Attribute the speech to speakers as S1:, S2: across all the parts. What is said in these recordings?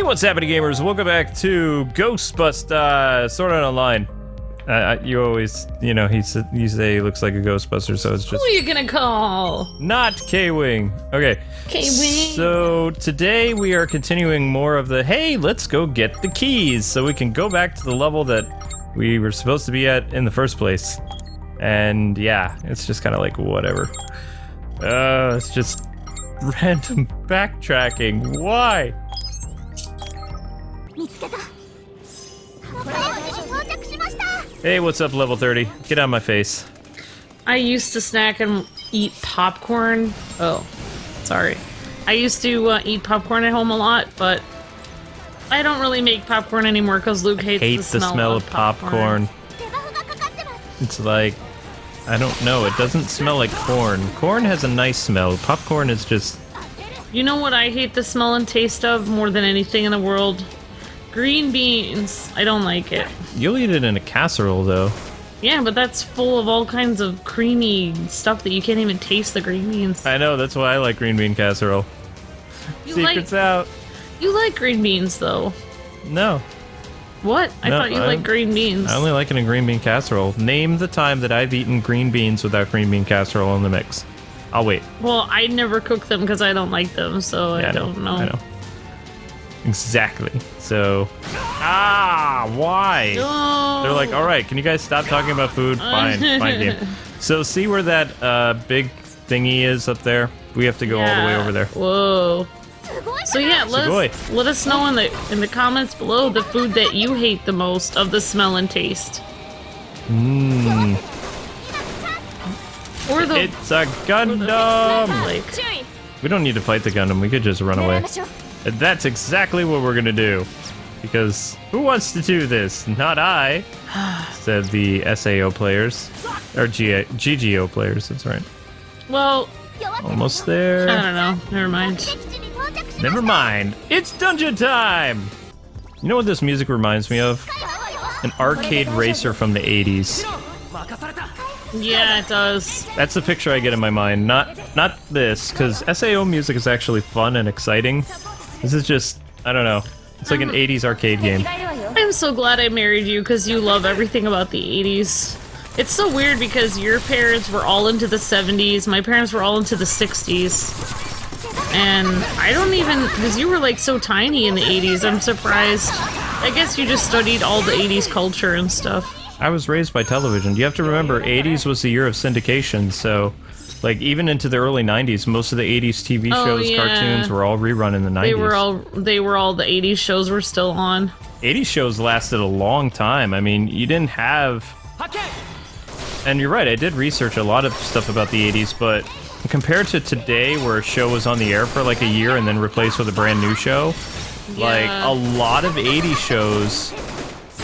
S1: Hey, what's happening, gamers? Welcome back to Ghostbusters Sword Art Online. You always, you know, you say he looks like a Ghostbuster, so it's just...
S2: Who are you gonna call?
S1: Not Kwing. Okay.
S2: Kwing.
S1: So, today we are continuing more of the, hey, let's go get the keys, so we can go back to the level that we were supposed to be at in the first place. And, yeah, it's just kind of like, whatever. It's just random backtracking. Why? Hey, what's up, level 30? Get out of my face.
S2: I used to snack and eat popcorn. Oh, sorry. I used to eat popcorn at home a lot, but I don't really make popcorn anymore because Luke hates the smell of popcorn.
S1: It's like, I don't know, it doesn't smell like corn. Corn has a nice smell. Popcorn is just...
S2: You know what I hate the smell and taste of more than anything in the world? Green beans. I don't like it.
S1: You'll eat it in a casserole, though.
S2: Yeah, but that's full of all kinds of creamy stuff that you can't even taste the green beans.
S1: I know, that's why I like green bean casserole. Secret's out.
S2: You like green beans, though.
S1: No.
S2: What? I thought you liked green beans.
S1: I only like it in green bean casserole. Name the time that I've eaten green beans without green bean casserole in the mix. I'll wait.
S2: Well, I never cook them because I don't like them, so yeah, I don't know.
S1: I know. Exactly. So, why?
S2: No.
S1: They're like, all right, can you guys stop talking about food? Fine, fine game. So see where that big thingy is up there? We have to go all the way over there.
S2: Whoa. So yeah, let us know in the comments below the food that you hate the most of the smell and taste.
S1: Mmm.
S2: Or the
S1: It's a Gundam! We don't need to fight the Gundam, we could just run away. And that's exactly what we're gonna do. Because who wants to do this? Not I, said the SAO players. Or GGO players, that's right.
S2: Well...
S1: Almost there.
S2: I don't know, never mind.
S1: Never mind, it's dungeon time! You know what this music reminds me of? An arcade racer from the 80s.
S2: Yeah, it does.
S1: That's the picture I get in my mind, not this, because SAO music is actually fun and exciting. This is just, I don't know, it's like an 80s arcade game.
S2: I'm so glad I married you because you love everything about the 80s. It's so weird because your parents were all into the 70s, my parents were all into the 60s. And I don't even, because you were like so tiny in the 80s, I'm surprised. I guess you just studied all the 80s culture and stuff.
S1: I was raised by television. You have to remember, 80s was the year of syndication, so like even into the early 90s, most of the 80s TV shows, cartoons were all rerun in the 90s.
S2: They were all the 80s shows were still on.
S1: 80s shows lasted a long time. I mean, you didn't have... And you're right, I did research a lot of stuff about the 80s, but compared to today where a show was on the air for like a year and then replaced with a brand new show, like a lot of 80s shows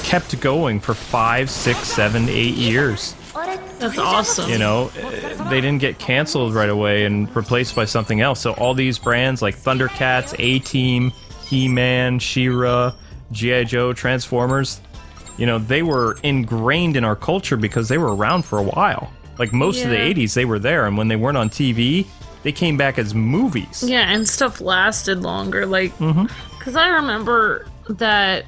S1: kept going for 5, 6, 7, 8 years.
S2: That's awesome.
S1: You know, they didn't get canceled right away and replaced by something else. So all these brands like Thundercats, A-Team, He-Man, She-Ra, G.I. Joe, Transformers, you know, they were ingrained in our culture because they were around for a while. Like most of the 80s, they were there, and when they weren't on TV, they came back as movies.
S2: Yeah, and stuff lasted longer. Like, because I remember that.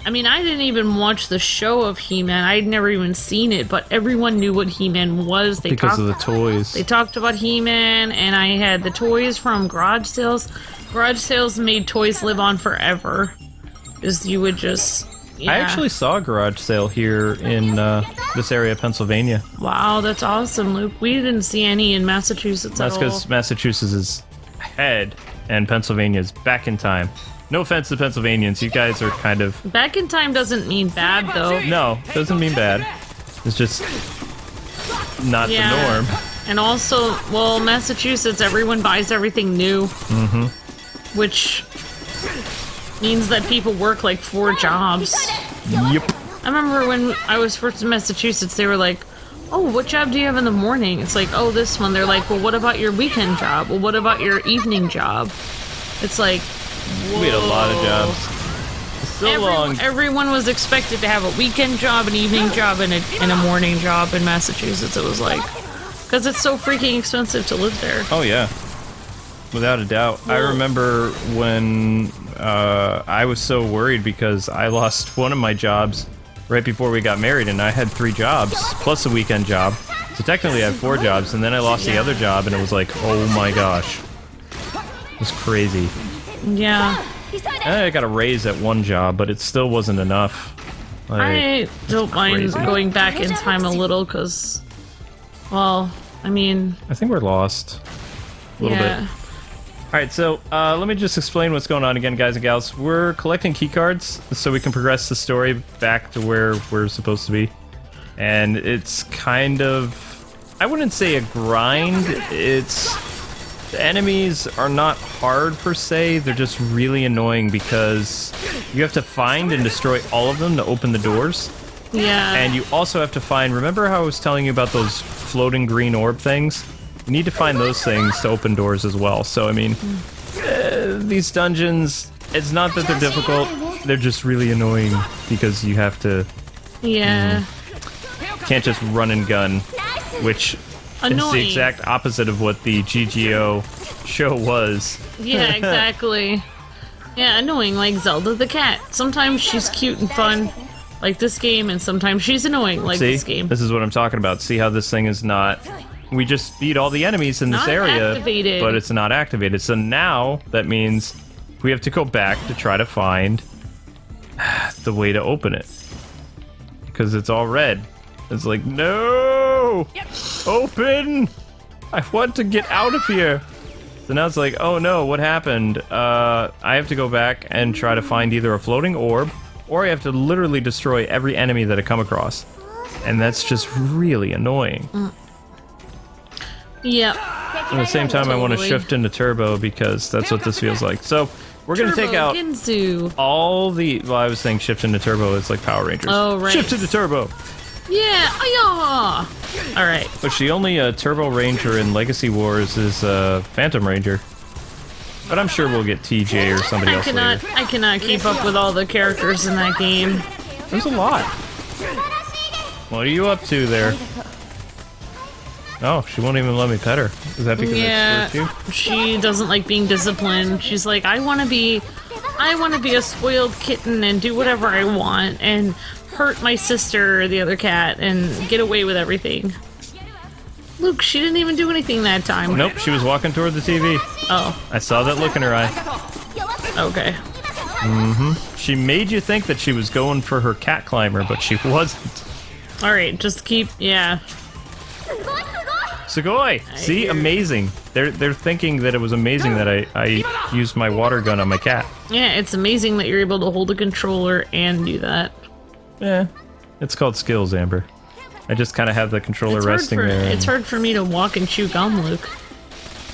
S2: I mean, I didn't even watch the show of He-Man. I'd never even seen it, but everyone knew what He-Man was.
S1: Because of the toys.
S2: They talked about He-Man, and I had the toys from garage sales. Garage sales made toys live on forever. Because you would just... Yeah.
S1: I actually saw a garage sale here in this area of Pennsylvania.
S2: Wow, that's awesome, Luke. We didn't see any in Massachusetts
S1: That's
S2: at all.
S1: because Massachusetts is ahead, and Pennsylvania is back in time. No offense to Pennsylvanians, you guys are kind of...
S2: Back in time doesn't mean bad, though.
S1: No, doesn't mean bad. It's just not the norm.
S2: And also, well, Massachusetts, everyone buys everything new. Which means that people work like 4 jobs.
S1: Yep.
S2: I remember when I was first in Massachusetts, they were like, oh, what job do you have in the morning? It's like, oh, this one. They're like, well, what about your weekend job? Well, what about your evening job? It's like... Whoa.
S1: We had a lot of jobs. So long.
S2: Everyone was expected to have a weekend job, an evening job, and a morning job in Massachusetts. It was like, because it's so freaking expensive to live there.
S1: Oh yeah, without a doubt. I remember when I was so worried because I lost one of my jobs right before we got married, and I had 3 jobs, plus a weekend job. So technically I had 4 jobs, and then I lost the other job, and it was like, oh my gosh. It was crazy.
S2: Yeah.
S1: I got a raise at one job, but it still wasn't enough. Like,
S2: I don't mind
S1: crazy.
S2: going back in time a little, because, well, I mean...
S1: I think we're lost. A little bit. Alright, so let me just explain what's going on again, guys and gals. We're collecting keycards so we can progress the story back to where we're supposed to be. And it's kind of... I wouldn't say a grind. It's... The enemies are not hard per se, they're just really annoying because you have to find and destroy all of them to open the doors.
S2: Yeah.
S1: And you also have to find... Remember how I was telling you about those floating green orb things? You need to find those things to open doors as well. So, I mean, these dungeons, it's not that they're difficult, they're just really annoying because you have to...
S2: Yeah.
S1: Can't just run and gun, which
S2: Annoying.
S1: is the exact opposite of what the GGO show was.
S2: Yeah, exactly. Yeah, annoying, like Zelda the cat. Sometimes she's cute and fun, like this game, and sometimes she's annoying, like
S1: See?
S2: this game.
S1: This is what I'm talking about. See how this thing is not... We just beat all the enemies in this
S2: Not
S1: area,
S2: activated.
S1: but it's not activated. So now, that means we have to go back to try to find the way to open it. Because it's all red. It's like, no! Open! I want to get out of here! So now it's like, oh no, what happened? I have to go back and try to find either a floating orb, or I have to literally destroy every enemy that I come across. And that's just really annoying.
S2: Yep.
S1: At the same time, I want to shift into turbo because that's what this feels like. So we're going to take out
S2: Ginzu.
S1: all the... Well, I was saying shift into turbo. It's like Power Rangers.
S2: Oh, right.
S1: Shift into turbo.
S2: Yeah, ayah! Alright.
S1: Which the only Turbo Ranger in Legacy Wars is Phantom Ranger. But I'm sure we'll get TJ or somebody else later.
S2: I cannot keep up with all the characters in that game.
S1: There's a lot. What are you up to there? Oh, she won't even let me pet her. Is that because I screwed you?
S2: She doesn't like being disciplined. She's like, I want to be a spoiled kitten and do whatever I want and hurt my sister or the other cat and get away with everything. Luke, she didn't even do anything that time.
S1: Nope, she was walking toward the TV.
S2: Oh.
S1: I saw that look in her eye.
S2: Okay.
S1: Mm-hmm. She made you think that she was going for her cat climber, but she wasn't.
S2: Alright, just keep... Yeah.
S1: Sugoi! See? Amazing. They're thinking that it was amazing that I used my water gun on my cat.
S2: Yeah, it's amazing that you're able to hold a controller and do that.
S1: Yeah. It's called skills, Amber. I just kind of have the controller resting there.
S2: It's hard for me to walk and chew gum, Luke.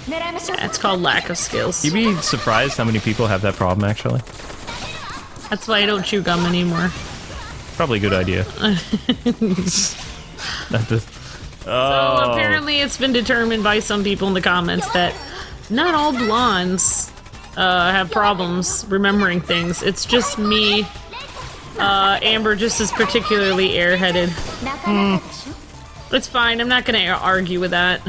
S2: That's called lack of skills.
S1: You'd be surprised how many people have that problem, actually.
S2: That's why I don't chew gum anymore.
S1: Probably a good idea. Not to... Oh.
S2: So apparently it's been determined by some people in the comments that not all blondes have problems remembering things. It's just me. Amber just is particularly airheaded. It's fine, I'm not gonna argue with that.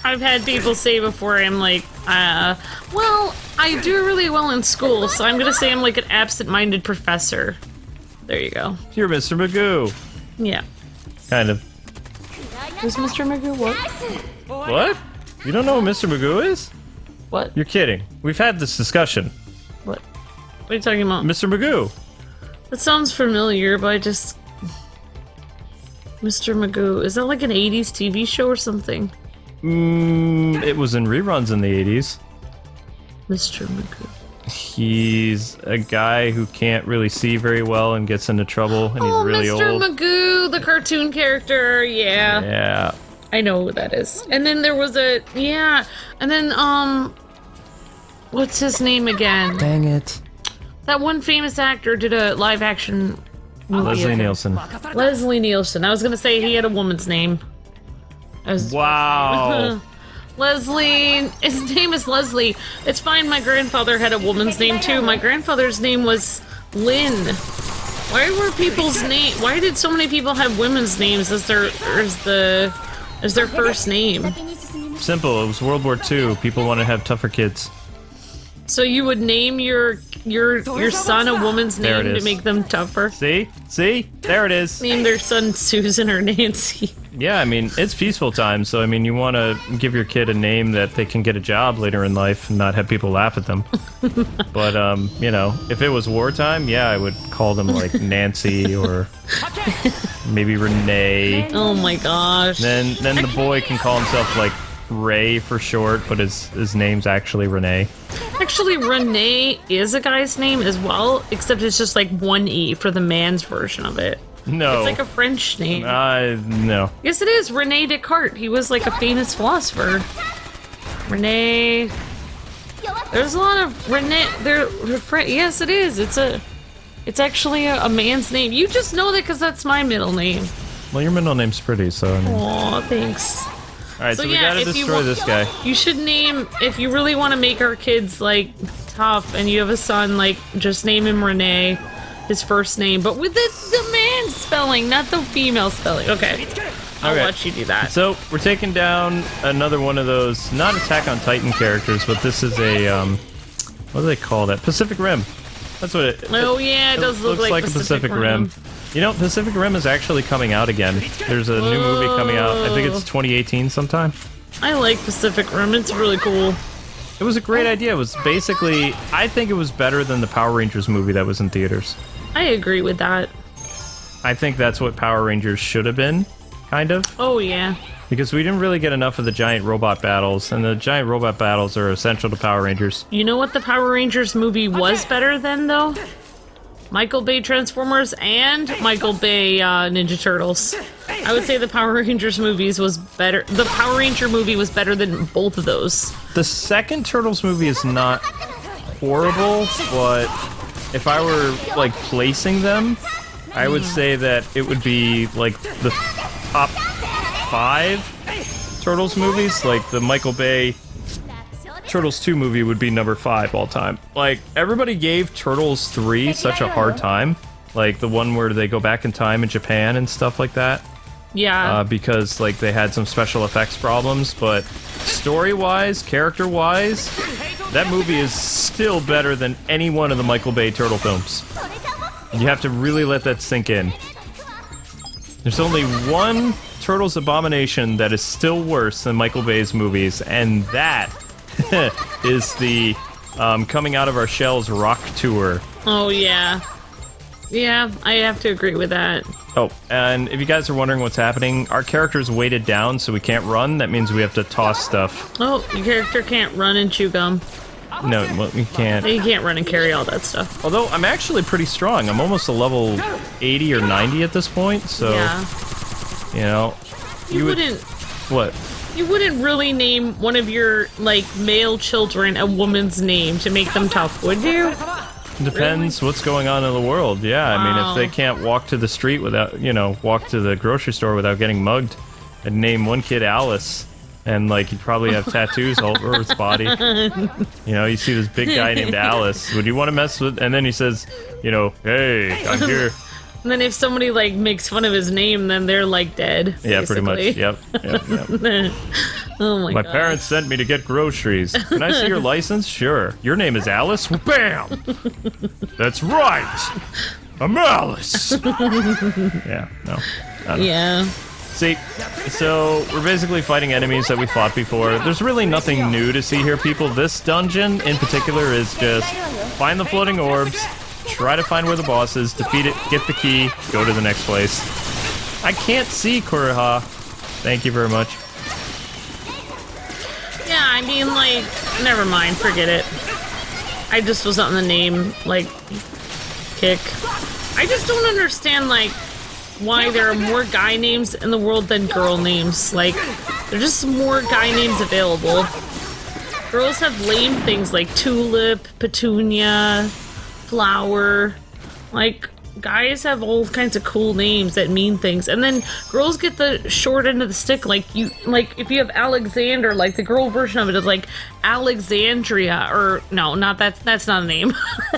S2: I've had people say before, I'm like, well, I do really well in school, so I'm gonna say I'm like an absent-minded professor. There you go.
S1: You're Mr. Magoo.
S2: Yeah.
S1: Kind of.
S2: Who's Mr. Magoo? What?
S1: What? You don't know who Mr. Magoo is?
S2: What?
S1: You're kidding. We've had this discussion.
S2: What? What are you talking about?
S1: Mr. Magoo.
S2: That sounds familiar, but I just... Mr. Magoo. Is that like an 80s TV show or something?
S1: It was in reruns in the 80s.
S2: Mr. Magoo.
S1: He's a guy who can't really see very well and gets into trouble, and he's really
S2: Mr.
S1: old.
S2: Magoo, the cartoon character, yeah.
S1: Yeah.
S2: I know who that is. And then there was a... Yeah. And then, what's his name again?
S1: it.
S2: That one famous actor did a live-action movie.
S1: Leslie Nielsen.
S2: Leslie Nielsen. I was gonna say he had a woman's name.
S1: Wow.
S2: Leslie. His name is Leslie. It's fine, my grandfather had a woman's name too. My grandfather's name was Lynn. Why were people's name? Why did so many people have women's names as their first name?
S1: Simple. It was World War II. People want to have tougher kids.
S2: So you would name your son a woman's
S1: There it
S2: name to
S1: is.
S2: make them tougher?
S1: See? See? There it is.
S2: Name their son Susan or Nancy.
S1: Yeah, I mean, it's peaceful time, so I mean, you want to give your kid a name that they can get a job later in life and not have people laugh at them. But, you know, if it was wartime, yeah, I would call them, like, Nancy or maybe Renee.
S2: Oh my gosh.
S1: Then the boy can call himself, like, Ray for short, but his name's actually Renee.
S2: Actually, Renee is a guy's name as well, except it's just like one E for the man's version of it.
S1: No.
S2: It's like a French name.
S1: No.
S2: Yes, it is. Rene Descartes. He was like a famous philosopher. Rene. There's a lot of Rene. Yes, it is. It's actually a man's name. You just know that because that's my middle name.
S1: Well, your middle name's pretty, so I mean...
S2: Aw, thanks.
S1: Alright, so we
S2: yeah,
S1: gotta destroy this guy.
S2: You should name, if you really want to make our kids, like, tough, and you have a son, like, just name him Renee, his first name, but with the man spelling, not the female spelling. Okay. I'll let you do that.
S1: So, we're taking down another one of those, not Attack on Titan characters, but this is a, what do they call that? Pacific Rim. That's what it...
S2: Oh, yeah, it does look
S1: looks
S2: like
S1: a Pacific Rim. You know, Pacific Rim is actually coming out again. There's a new movie coming out. I think it's 2018 sometime.
S2: I like Pacific Rim. It's really cool.
S1: It was a great idea. It was basically... I think it was better than the Power Rangers movie that was in theaters.
S2: I agree with that.
S1: I think that's what Power Rangers should have been, kind of.
S2: Oh, yeah.
S1: Because we didn't really get enough of the giant robot battles, and the giant robot battles are essential to Power Rangers.
S2: You know what the Power Rangers movie was better than, though? Michael Bay Transformers and Michael Bay Ninja Turtles. I would say the Power Rangers movies was better. The Power Ranger movie was better than both of those.
S1: The second Turtles movie is not horrible, but if I were, like, placing them, I would say that it would be, like, the top 5 Turtles movies. Like, the Michael Bay Turtles 2 movie would be number 5 all time. Like, everybody gave Turtles 3 such a hard time. Like, the one where they go back in time in Japan and stuff like that.
S2: Yeah.
S1: Because, like, they had some special effects problems, but story-wise, character-wise, that movie is still better than any one of the Michael Bay Turtle films. You have to really let that sink in. There's only one Turtles Abomination that is still worse than Michael Bay's movies, and that is the Coming Out of Our Shells rock tour.
S2: Oh, yeah. Yeah, I have to agree with that.
S1: Oh, and if you guys are wondering what's happening, our character's weighted down, so we can't run. That means we have to toss stuff.
S2: Oh, your character can't run and chew gum.
S1: No, well, we can't.
S2: You can't run and carry all that stuff.
S1: Although, I'm actually pretty strong. I'm almost a level 80 or 90 at this point, so...
S2: Yeah.
S1: You know...
S2: You wouldn't...
S1: What?
S2: You wouldn't really name one of your, like, male children a woman's name to make them tough, would you?
S1: Depends what's going on in the world, yeah.
S2: Wow.
S1: I mean, if they can't walk to the street without, you know, walk to the grocery store without getting mugged, I'd name one kid Alice. And, like, he'd probably have tattoos all over his body. You know, you see this big guy named Alice. Would you want to mess with... And then he says, you know, hey, I'm here.
S2: And then if somebody, like, makes fun of his name, then they're, like, dead.
S1: Yeah,
S2: basically.
S1: pretty much. Yep.
S2: Oh, my God.
S1: My parents sent me to get groceries. Can I see your license? Sure. Your name is Alice? Bam! That's right! I'm Alice! Yeah, no. I don't know.
S2: Yeah.
S1: See, so we're basically fighting enemies that we fought before. There's really nothing new to see here, people. This dungeon, in particular, is just find the floating orbs, try to find where the boss is, defeat it, get the key, go to the next place. I can't see Kuriha. Thank you very much.
S2: Yeah, I mean, like, never mind, forget it. I just was on the name, like, kick. I just don't understand, like, why there are more guy names in the world than girl names. Like, there's just more guy names available. Girls have lame things like tulip, petunia, flower. Like, guys have all kinds of cool names that mean things. And then girls get the short end of the stick. Like, if you have Alexander, like, the girl version of it is like Alexandria, or no, that's not a name.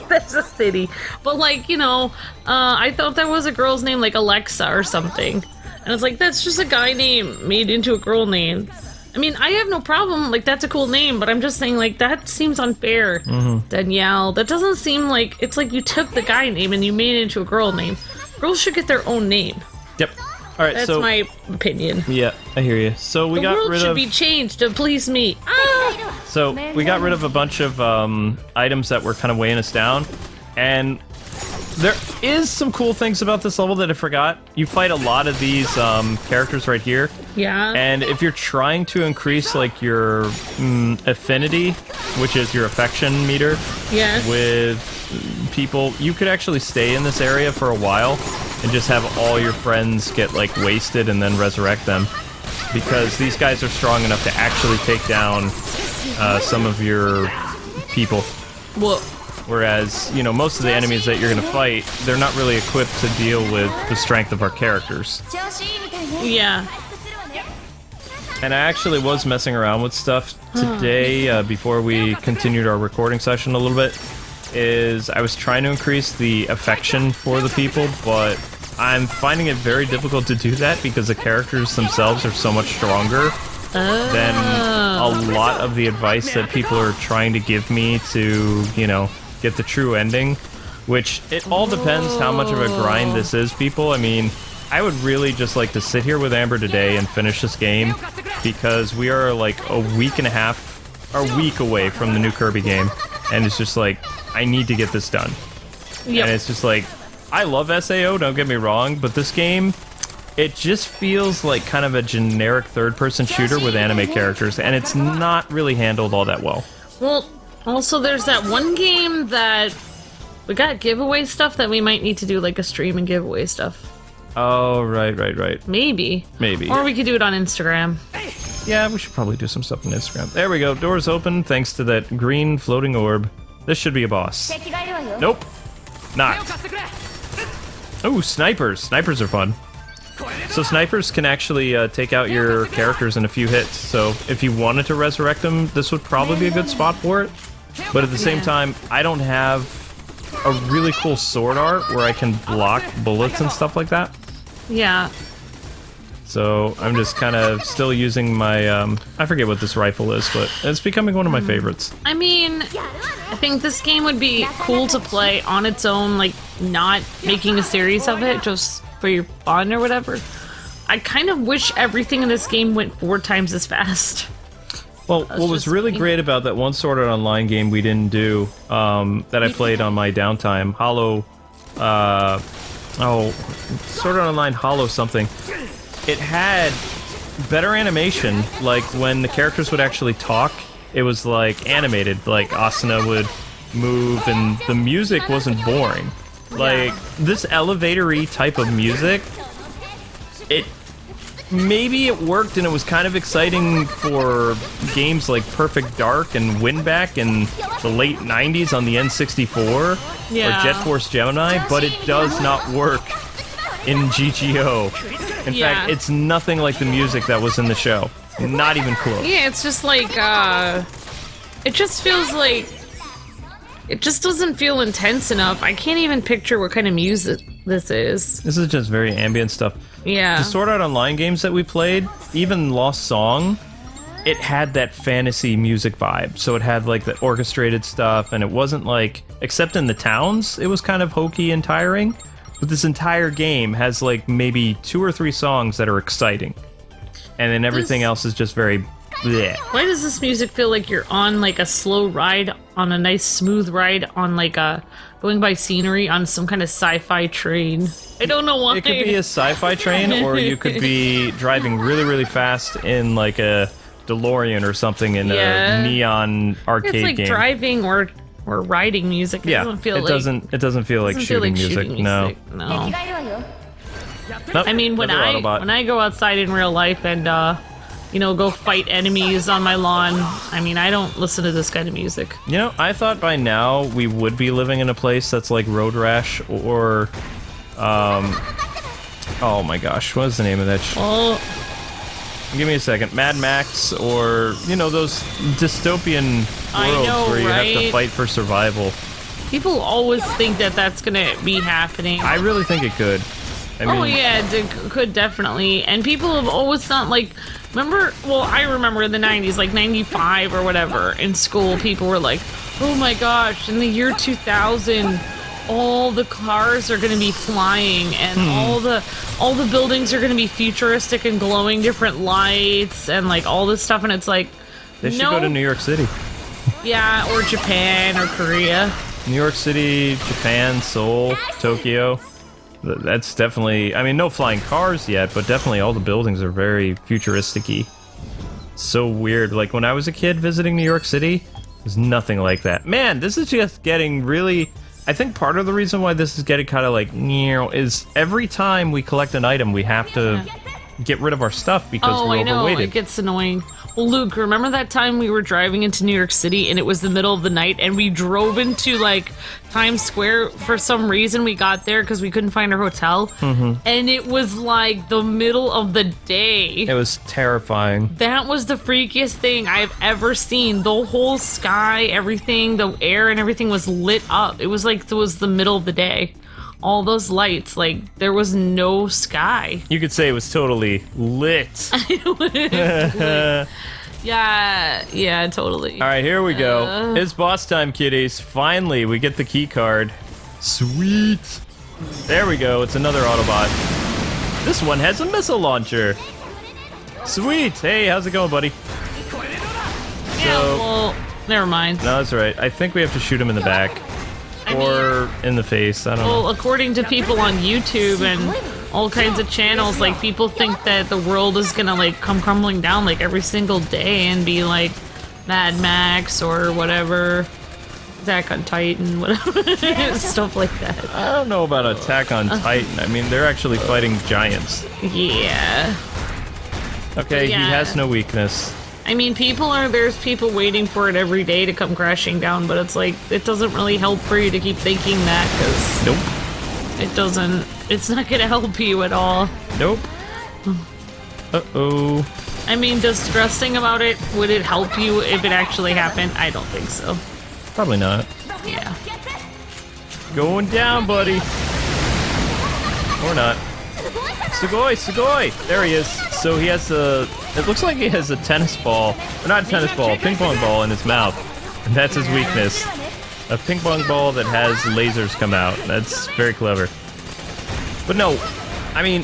S2: That's a city. But, like, you know, I thought that was a girl's name, like Alexa or something. And it's like, that's just a guy name made into a girl name. I mean, I have no problem. Like, that's a cool name, but I'm just saying, like, that seems unfair. Danielle. That doesn't seem like... It's like you took the guy name and you made it into a girl name. Girls should get their own name.
S1: Yep. All right,
S2: That's my opinion.
S1: Yeah, I hear you. So we got rid of... The
S2: world should be changed to please me. Ah!
S1: So we got rid of a bunch of items that were kind of weighing us down. And there is some cool things about this level that I forgot. You fight a lot of these characters right here.
S2: Yeah.
S1: And if you're trying to increase like your affinity, which is your affection meter,
S2: yes,
S1: with people, you could actually stay in this area for a while and just have all your friends get like wasted and then resurrect them, because these guys are strong enough to actually take down some of your people.
S2: Well,
S1: whereas, you know, most of the enemies that you're gonna fight, they're not really equipped to deal with the strength of our characters.
S2: Yeah.
S1: And I actually was messing around with stuff today before we continued our recording session a little bit. I was trying to increase the affection for the people, but I'm finding it very difficult to do that because the characters themselves are so much stronger than a lot of the advice that people are trying to give me to, you know, get the true ending. Which, it all depends how much of a grind this is, people. I mean, I would really just like to sit here with Amber today and finish this game, because we are like a week away from the new Kirby game, and it's just like, I need to get this done. Yep. And it's just like, I love SAO, don't get me wrong, but this game, it just feels like kind of a generic third-person shooter with anime characters, and it's not really handled all that well.
S2: Well, also there's that one game that we got giveaway stuff that we might need to do like a stream and giveaway stuff.
S1: Oh, right.
S2: Maybe. Or we could do it on Instagram.
S1: Yeah, we should probably do some stuff on Instagram. There we go, doors open thanks to that green floating orb. This should be a boss. Nope. Not. Oh, snipers. Snipers are fun. So snipers can actually take out your characters in a few hits, so if you wanted to resurrect them, this would probably be a good spot for it. But at the same time, I don't have a really cool sword art where I can block bullets and stuff like that.
S2: Yeah.
S1: So I'm just kind of still using my, I forget what this rifle is, but it's becoming one of my favorites.
S2: I mean, I think this game would be cool to play on its own, like, not making a series of it, just for your fun or whatever. I kind of wish everything in this game went 4 times as fast.
S1: Well, what was really great about that one Sword Art Online game we didn't do, that I played on my downtime, Sword Art Online Hollow something, it had better animation. Like, when the characters would actually talk, it was like animated, like Asuna would move and the music wasn't boring. Like, this elevator-y type of music, maybe it worked and it was kind of exciting for games like Perfect Dark and Winback in the late 90s on the N64 or Jet Force Gemini, but it does not work in GGO. In fact, it's nothing like the music that was in the show. Not even close.
S2: Yeah, it's just like, it just feels like, it just doesn't feel intense enough. I can't even picture what kind of music this is.
S1: This is just very ambient stuff.
S2: Yeah.
S1: The Sword Art Online games that we played, even Lost Song, it had that fantasy music vibe. So it had like the orchestrated stuff, and it wasn't like, except in the towns, it was kind of hokey and tiring. But this entire game has like maybe 2 or 3 songs that are exciting. And then everything else is just very bleh.
S2: Why does this music feel like you're on like a slow ride, on a nice smooth ride, on like a going by scenery on some kind of sci-fi train? I don't know why.
S1: It could be a sci-fi train, or you could be driving really, really fast in like a DeLorean or something in a neon arcade game.
S2: It's like driving or riding music. It doesn't feel
S1: it doesn't feel like shooting music. No. Nope,
S2: I mean, when I go outside in real life and you know, go fight enemies on my lawn, I mean, I don't listen to this kind of music.
S1: You know, I thought by now we would be living in a place that's like Road Rash or oh my gosh, what is the name of that give me a second. Mad Max, or, you know, those dystopian worlds where you have to fight for survival.
S2: People always think that that's gonna be happening.
S1: I really think it could. I mean,
S2: oh yeah, it could definitely. And people have always thought, like, remember, well, I remember in the 90s, like 95 or whatever, in school, people were like, oh my gosh, in the year 2000, all the cars are going to be flying, and all the buildings are going to be futuristic and glowing different lights, and like all this stuff, and it's like,
S1: they should go to New York City.
S2: Yeah, or Japan or Korea. New
S1: York City, Japan, Seoul, Tokyo. That's definitely, I mean, no flying cars yet, but definitely all the buildings are very futuristic-y. So weird. Like, when I was a kid visiting New York City, there's nothing like that. Man, this is just getting really... I think part of the reason why this is getting kind of like, is every time we collect an item, we have to get rid of our stuff because we're overweighted.
S2: Oh, I know. It gets annoying. Well, Luke, remember that time we were driving into New York City and it was the middle of the night and we drove into, like, Times Square for some reason? We got there because we couldn't find our hotel. And it was, like, the middle of the day.
S1: It was terrifying.
S2: That was the freakiest thing I've ever seen. The whole sky, everything, the air and everything was lit up. It was like it was the middle of the day. All those lights, like, there was no sky.
S1: You could say it was totally lit.
S2: Yeah, totally.
S1: All right, here we go. It's boss time, kiddies. Finally, we get the key card. Sweet. There we go. It's another Autobot. This one has a missile launcher. Sweet. Hey, how's it going, buddy?
S2: Yeah, well, never mind.
S1: No, that's right. I think we have to shoot him in the back. Or in the face, I don't know.
S2: Well, according to people on YouTube and all kinds of channels, like, people think that the world is gonna, like, come crumbling down, like, every single day and be like Mad Max or whatever. Attack on Titan, whatever. Stuff like that.
S1: I don't know about Attack on Titan. I mean, they're actually fighting giants.
S2: Yeah.
S1: Okay, he has no weakness.
S2: I mean, there's people waiting for it every day to come crashing down, but it's like, it doesn't really help for you to keep thinking that, because...
S1: Nope.
S2: It's not gonna help you at all.
S1: Nope. Uh-oh.
S2: I mean, does stressing about it, would it help you if it actually happened? I don't think so.
S1: Probably not.
S2: Yeah.
S1: Going down, buddy. Or not. Sugoi! There he is. So he has it looks like he has a tennis ball, or not a tennis ball, a ping pong ball in his mouth. And that's his weakness. A ping pong ball that has lasers come out. That's very clever. But no, I mean,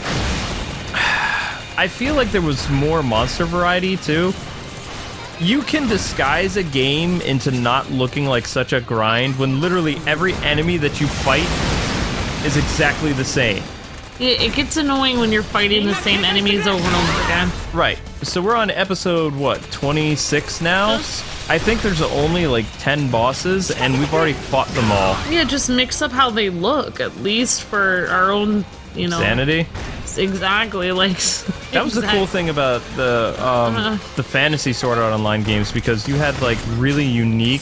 S1: I feel like there was more monster variety too. You can disguise a game into not looking like such a grind when literally every enemy that you fight is exactly the same.
S2: It gets annoying when you're fighting the same enemies over and over again.
S1: Right. So we're on episode, what, 26 now? I think there's only like 10 bosses, and we've already fought them all. Yeah,
S2: just mix up how they look, at least for our own, you know...
S1: sanity?
S2: Exactly, like...
S1: That was the cool thing about the Fantasy Sword Art Online games, because you had, like, really unique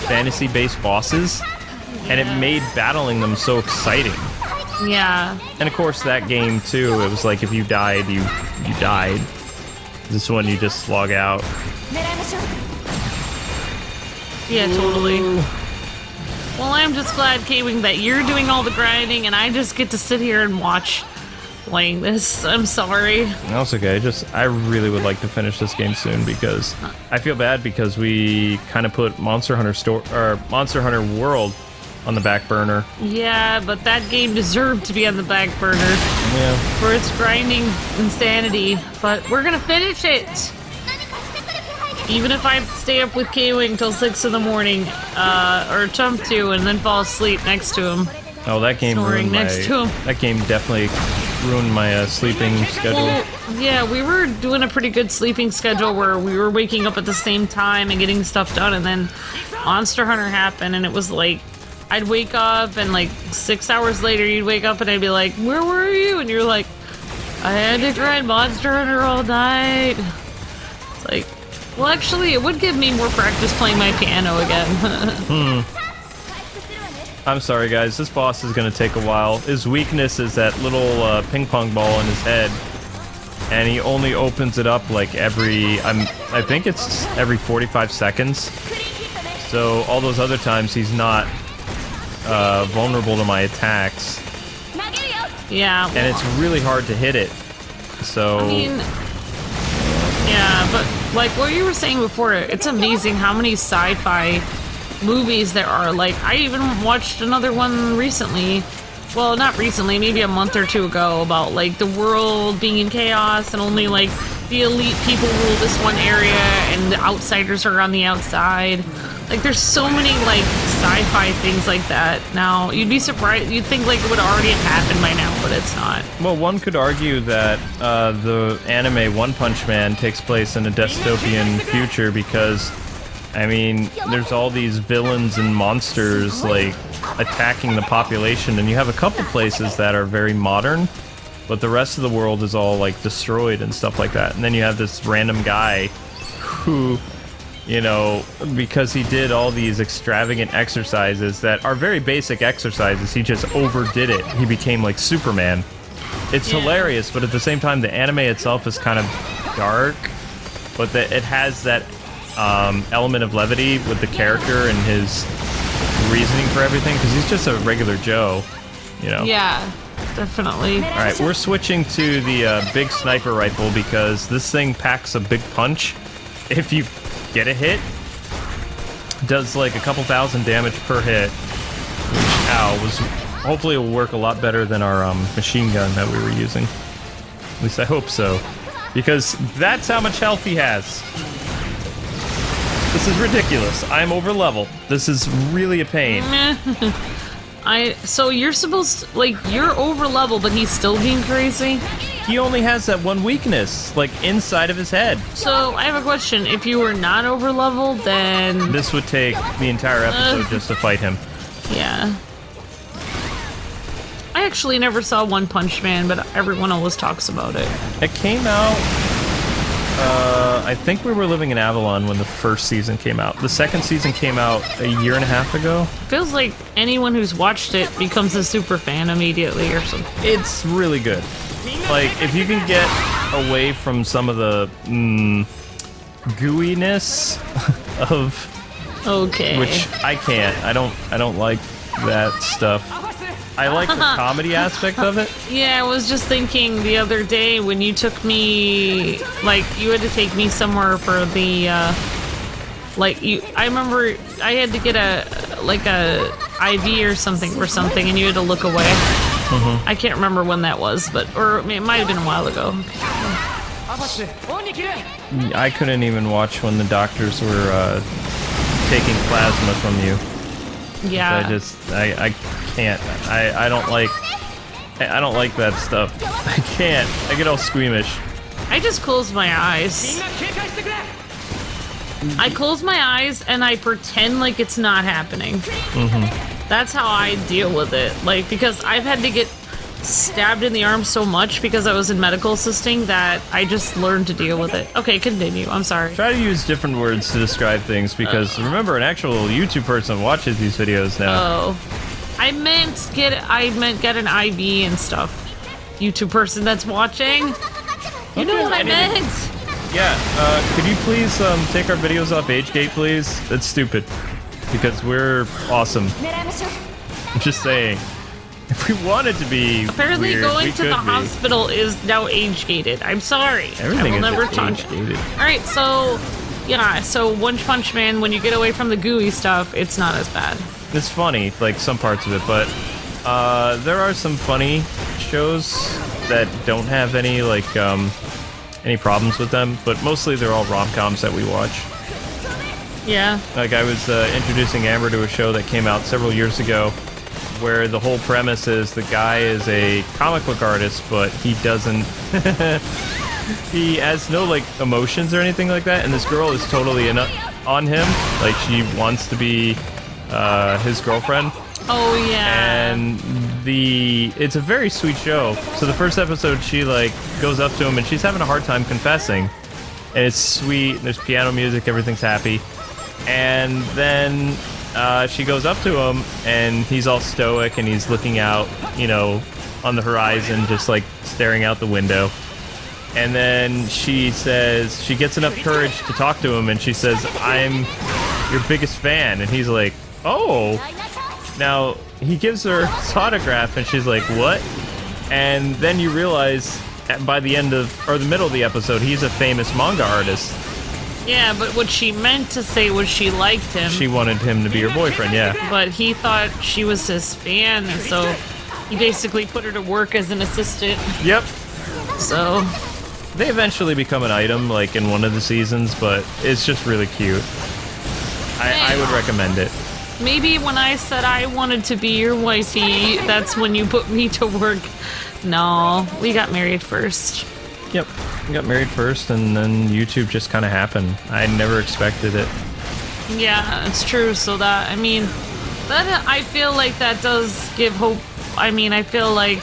S1: fantasy-based bosses, and it made battling them so exciting.
S2: Yeah.
S1: And of course that game too, it was like if you died, you died. This one you just log out.
S2: Yeah, totally. Well, I'm just glad, Kwing, that you're doing all the grinding and I just get to sit here and watch playing this. I'm sorry.
S1: That's okay. I really would like to finish this game soon because I feel bad because we kind of put Monster Hunter World on the back burner.
S2: Yeah, but that game deserved to be on the back burner.
S1: Yeah.
S2: For its grinding insanity. But we're gonna finish it! Even if I stay up with Kwing till 6 in the morning, or attempt to, and then fall asleep next to him.
S1: Oh, that game ruined
S2: next to him.
S1: That game definitely ruined my sleeping schedule.
S2: Well, yeah, we were doing a pretty good sleeping schedule where we were waking up at the same time and getting stuff done, and then Monster Hunter happened, and it was like, I'd wake up, and like 6 hours later, you'd wake up, and I'd be like, "Where were you?" And you're like, "I had to grind Monster Hunter all night." It's like, well, actually, it would give me more practice playing my piano again.
S1: I'm sorry, guys. This boss is gonna take a while. His weakness is that little ping pong ball in his head, and he only opens it up like I think it's every 45 seconds. So all those other times, he's not vulnerable to my attacks.
S2: Yeah.
S1: And it's really hard to hit it. So...
S2: I mean... Yeah, but like what you were saying before, it's amazing how many sci-fi movies there are. Like, I even watched another one recently. Well, not recently, maybe a month or two ago, about like the world being in chaos and only like the elite people rule this one area and the outsiders are on the outside. Like, there's so many like sci-fi things like that now. You'd be surprised. You'd think like it would already have happened by now, but it's not.
S1: Well, one could argue that the anime One Punch Man takes place in a dystopian future because, I mean, there's all these villains and monsters like attacking the population, and you have a couple places that are very modern, but the rest of the world is all like destroyed and stuff like that. And then you have this random guy who, you know, because he did all these extravagant exercises that are very basic exercises, he just overdid it. He became like Superman. It's hilarious, but at the same time, the anime itself is kind of dark, but it has that element of levity with the character and his reasoning for everything, because he's just a regular Joe, you know?
S2: Yeah, definitely.
S1: Alright, we're switching to the big sniper rifle because this thing packs a big punch. If you get a hit, does like a couple thousand damage per hit, which, hopefully it will work a lot better than our machine gun that we were using. At least I hope so, because that's how much health he has. This is ridiculous. I'm over level. This is really a pain.
S2: So you're supposed to, like, you're over level, but he's still being crazy?
S1: He only has that one weakness, like, inside of his head.
S2: So, I have a question. If you were not over level, then...
S1: This would take the entire episode just to fight him.
S2: Yeah. I actually never saw One Punch Man, but everyone always talks about it.
S1: It came out... I think we were living in Avalon when the first season came out. The second season came out a year and a half ago.
S2: Feels like anyone who's watched it becomes a super fan immediately or something.
S1: It's really good. Like, if you can get away from some of the gooiness of...
S2: Okay.
S1: Which I can't. I don't like that stuff. I like the comedy aspect of it.
S2: Yeah, I was just thinking the other day when you took me, like, you had to take me somewhere for the, I remember I had to get a IV or something, and you had to look away. Mm-hmm. I can't remember when that was, or it might have been a while ago.
S1: I couldn't even watch when the doctors were, taking plasma from you.
S2: Yeah.
S1: I can't. I don't like that stuff. I can't. I get all squeamish.
S2: I just close my eyes. I close my eyes and I pretend like it's not happening. Mm-hmm. That's how I deal with it. Like, because I've had to get stabbed in the arm so much because I was in medical assisting that I just learned to deal with it. Okay, continue. I'm sorry.
S1: Try to use different words to describe things because remember, an actual YouTube person watches these videos now.
S2: Oh, I meant get an IV and stuff. YouTube person that's watching. You know what I meant.
S1: Yeah. Could you please take our videos off AgeGate, please? That's stupid. Because we're awesome. I'm just saying. If we wanted to be
S2: apparently
S1: weird,
S2: going to the hospital is now age-gated. I'm sorry.
S1: Everything
S2: I will never
S1: is age-gated.
S2: Alright, so yeah, so One Punch Man, when you get away from the gooey stuff, it's not as bad.
S1: It's funny, like some parts of it, but there are some funny shows that don't have any like any problems with them, but mostly they're all rom-coms that we watch.
S2: Yeah.
S1: Like I was introducing Amber to a show that came out several years ago where the whole premise is the guy is a comic book artist, but he doesn't... he has no, like, emotions or anything like that, and this girl is totally on him. Like, she wants to be his girlfriend.
S2: Oh, yeah.
S1: And it's a very sweet show. So the first episode, she, like, goes up to him, and she's having a hard time confessing. And it's sweet, there's piano music, everything's happy. And then... she goes up to him, and he's all stoic, and he's looking out, you know, on the horizon, just, like, staring out the window. And then she says, she gets enough courage to talk to him, and she says, "I'm your biggest fan." And he's like, "Oh." Now, he gives her his autograph, and she's like, "What?" And then you realize by the end of, or the middle of the episode, he's a famous manga artist.
S2: Yeah, but what she meant to say was she liked him.
S1: She wanted him to be her boyfriend, yeah.
S2: But he thought she was his fan, and so he basically put her to work as an assistant.
S1: Yep.
S2: So
S1: they eventually become an item, like in one of the seasons, but it's just really cute. I would recommend it.
S2: Maybe when I said I wanted to be your wifey, that's when you put me to work. No, we got married first.
S1: Yep, we got married first, and then YouTube just kind of happened. I never expected it.
S2: Yeah, it's true. So that, I mean, that I feel like that does give hope. I mean, I feel like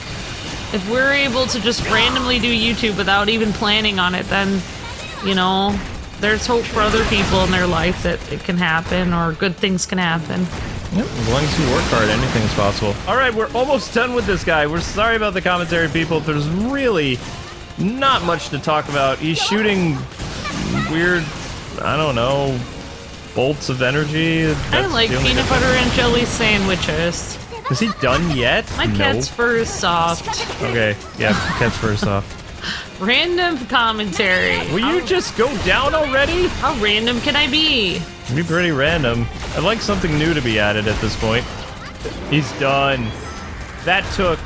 S2: if we're able to just randomly do YouTube without even planning on it, then, you know, there's hope for other people in their life that it can happen or good things can happen.
S1: Yep, as long as you work hard, anything's possible. All right, we're almost done with this guy. We're sorry about the commentary, people. There's really not much to talk about. He's shooting weird, I don't know, bolts of energy.
S2: I like peanut butter and jelly sandwiches.
S1: Is he done yet?
S2: My cat's fur is soft.
S1: Okay, yeah, cat's fur is soft.
S2: Random commentary.
S1: Will you just go down already?
S2: How random can I be?
S1: Be pretty random. I'd like something new to be added at this point. He's done. That took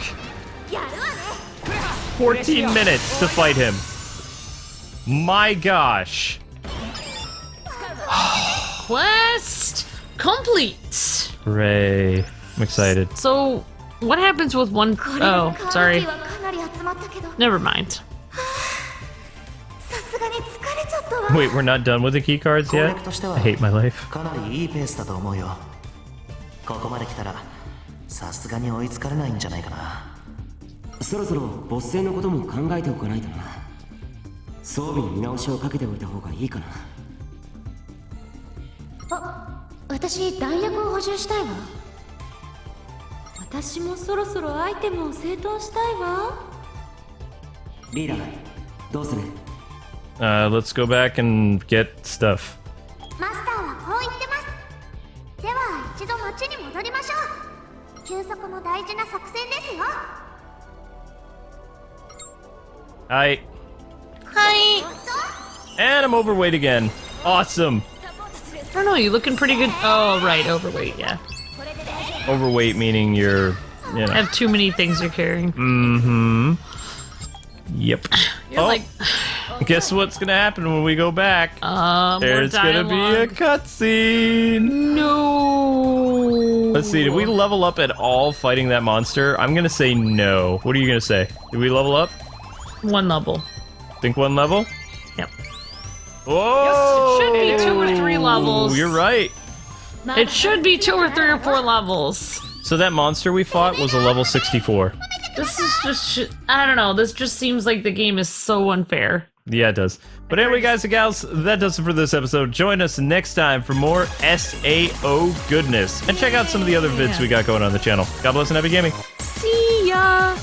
S1: 14 minutes to fight him. My gosh.
S2: Quest complete.
S1: Hooray. I'm excited.
S2: So, what happens with one... Oh, sorry. Never mind.
S1: Wait, we're not done with the key cards yet? I hate my life.
S3: かなりいいペースだと思うよ。ここまで来たらさすがに追いつかれないんじゃないかな。そろそろボス戦のことも考えておかないとな。装備に見直しをかけておいた方がいいかな。
S4: あ、私弾薬を補充したいわ。私もそろそろアイテムを整頓したいわ。
S3: リーダー、どうする？
S1: Let's go back and get stuff.
S4: マスターはこう言ってます。では一度町に戻りましょう。休息も大事な作戦ですよ。
S1: Hi.
S2: Hi.
S1: And I'm overweight again. Awesome.
S2: I don't know, you looking pretty good. Oh, right, overweight, yeah.
S1: Overweight meaning you're, you know.
S2: Have too many things you're carrying.
S1: Mm-hmm. Yep.
S2: You're like...
S1: Guess what's gonna happen when we go back? There's gonna be a cutscene.
S2: No.
S1: Let's see. Did we level up at all fighting that monster? I'm gonna say no. What are you gonna say? Did we level up?
S2: One level.
S1: Think one level?
S2: Yep.
S1: Whoa!
S2: It should be 2 or 3 levels.
S1: You're right.
S2: It should be 2 or 3 or 4 levels.
S1: So that monster we fought was a level 64.
S2: This is just... I don't know. This just seems like the game is so unfair.
S1: Yeah, it does. But anyway, guys and gals, that does it for this episode. Join us next time for more SAO goodness. And check out some of the other vids we got going on the channel. God bless and happy gaming.
S2: See ya!